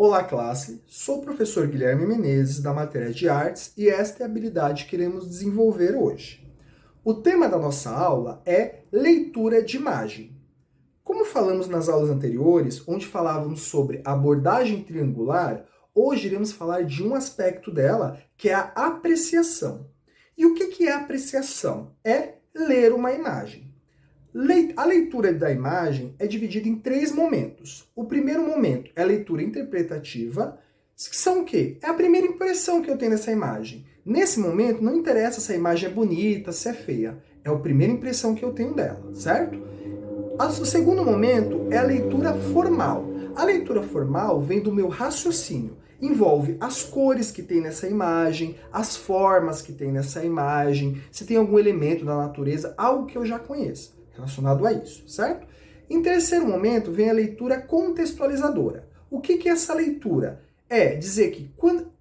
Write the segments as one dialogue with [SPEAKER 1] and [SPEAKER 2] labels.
[SPEAKER 1] Olá, classe! Sou o professor Guilherme Menezes, da matéria de Artes, e esta é a habilidade que iremos desenvolver hoje. O tema da nossa aula é leitura de imagem. Como falamos nas aulas anteriores, onde falávamos sobre abordagem triangular, hoje iremos falar de um aspecto dela, que é a apreciação. E o que é apreciação? É ler uma imagem. A leitura da imagem é dividida em 3 momentos. O primeiro momento é a leitura interpretativa, que são o quê? É a primeira impressão que eu tenho dessa imagem. Nesse momento, não interessa se a imagem é bonita, se é feia. É a primeira impressão que eu tenho dela, certo? O segundo momento é a leitura formal. A leitura formal vem do meu raciocínio. Envolve as cores que tem nessa imagem, as formas que tem nessa imagem, se tem algum elemento da natureza, algo que eu já conheço relacionado a isso, certo? Em terceiro momento, vem a leitura contextualizadora. O que é essa leitura? É dizer que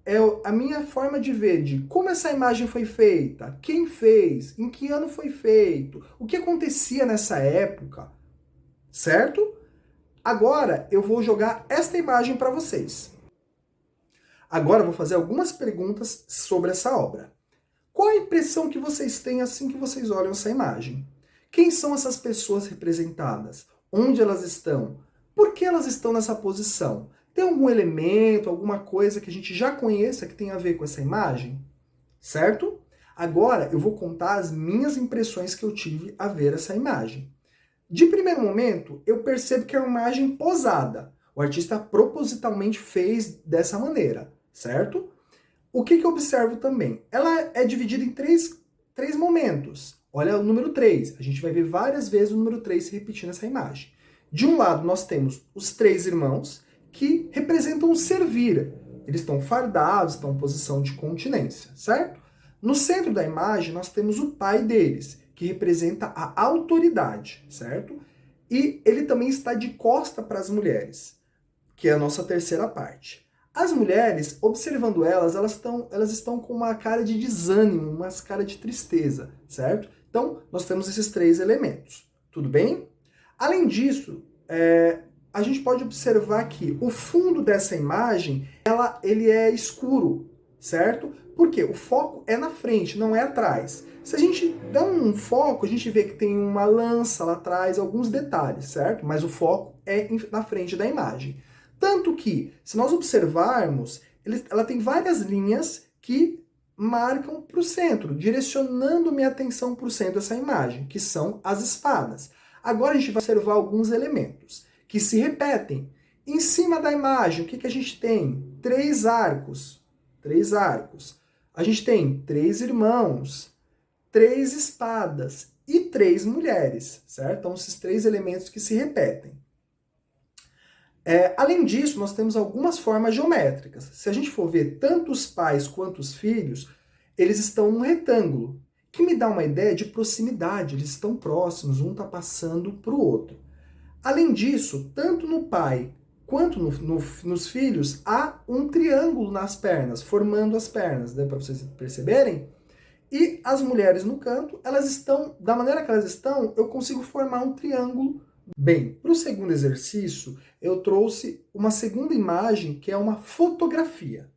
[SPEAKER 1] é a minha forma de ver de como essa imagem foi feita, quem fez, em que ano foi feito, o que acontecia nessa época, certo? Agora eu vou jogar esta imagem para vocês. Agora eu vou fazer algumas perguntas sobre essa obra. Qual a impressão que vocês têm assim que vocês olham essa imagem? Quem são essas pessoas representadas? Onde elas estão? Por que elas estão nessa posição? Tem algum elemento, alguma coisa que a gente já conheça que tem a ver com essa imagem? Certo? Agora eu vou contar as minhas impressões que eu tive a ver essa imagem. De primeiro momento, eu percebo que é uma imagem posada. O artista propositalmente fez dessa maneira, certo? O que eu observo também? Ela é dividida em três momentos. Olha o número 3. A gente vai ver várias vezes o número 3 se repetindo nessa imagem. De um lado, nós temos os 3 irmãos que representam o servir. Eles estão fardados, estão em posição de continência, certo? No centro da imagem, nós temos o pai deles, que representa a autoridade, certo? E ele também está de costa para as mulheres, que é a nossa terceira parte. As mulheres, observando elas estão com uma cara de desânimo, uma cara de tristeza, certo? Então, nós temos esses 3 elementos, tudo bem? Além disso, a gente pode observar que o fundo dessa imagem, ele é escuro, certo? Porque o foco é na frente, não é atrás. Se a gente dá um foco, a gente vê que tem uma lança lá atrás, alguns detalhes, certo? Mas o foco é na frente da imagem. Tanto que, se nós observarmos, ela tem várias linhas que marcam para o centro, direcionando minha atenção para o centro dessa imagem, que são as espadas. Agora a gente vai observar alguns elementos que se repetem. Em cima da imagem, o que a gente tem? 3 arcos. 3 arcos. A gente tem 3 irmãos, 3 espadas e 3 mulheres, certo? Então, esses 3 elementos que se repetem. Além disso, nós temos algumas formas geométricas. Se a gente for ver tanto os pais quanto os filhos, eles estão num retângulo, que me dá uma ideia de proximidade, eles estão próximos, um está passando para o outro. Além disso, tanto no pai quanto nos filhos, há um triângulo nas pernas, formando as pernas, né, para vocês perceberem. E as mulheres no canto, elas estão, da maneira que elas estão, eu consigo formar um triângulo. Bem, para o segundo exercício, eu trouxe uma segunda imagem, que é uma fotografia.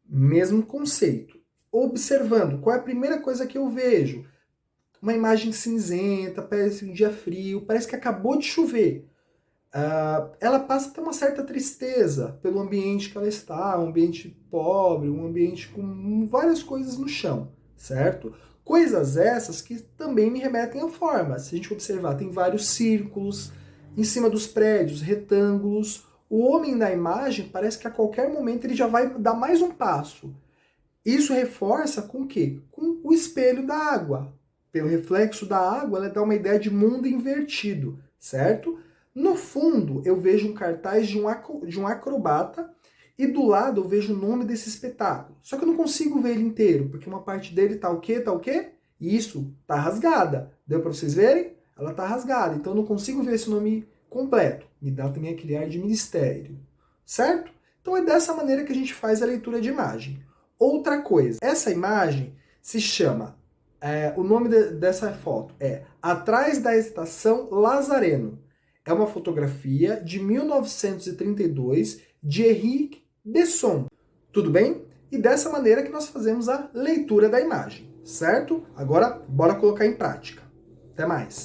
[SPEAKER 1] Mesmo conceito. Observando, qual é a primeira coisa que eu vejo? Uma imagem cinzenta, parece um dia frio, parece que acabou de chover. Ela passa a ter uma certa tristeza pelo ambiente que ela está, um ambiente pobre, um ambiente com várias coisas no chão, certo? Coisas essas que também me remetem à forma. Se a gente observar, tem vários círculos, em cima dos prédios, retângulos. O homem na imagem parece que a qualquer momento ele já vai dar mais um passo. Isso reforça com o quê? Com o espelho da água. Pelo reflexo da água, ela dá uma ideia de mundo invertido, certo? No fundo, eu vejo um cartaz de um acrobata e do lado eu vejo o nome desse espetáculo. Só que eu não consigo ver ele inteiro, porque uma parte dele tá o quê? Tá o quê? Isso, tá rasgada. Deu para vocês verem? Ela tá rasgada, então eu não consigo ver esse nome completo. Me dá também aquele ar de mistério, certo? Então é dessa maneira que a gente faz a leitura de imagem. Outra coisa, essa imagem se chama, o nome dessa foto é Atrás da Estação Lazareno. É uma fotografia de 1932 de Henrique de som. Tudo bem? E dessa maneira que nós fazemos a leitura da imagem, certo? Agora, bora colocar em prática. Até mais!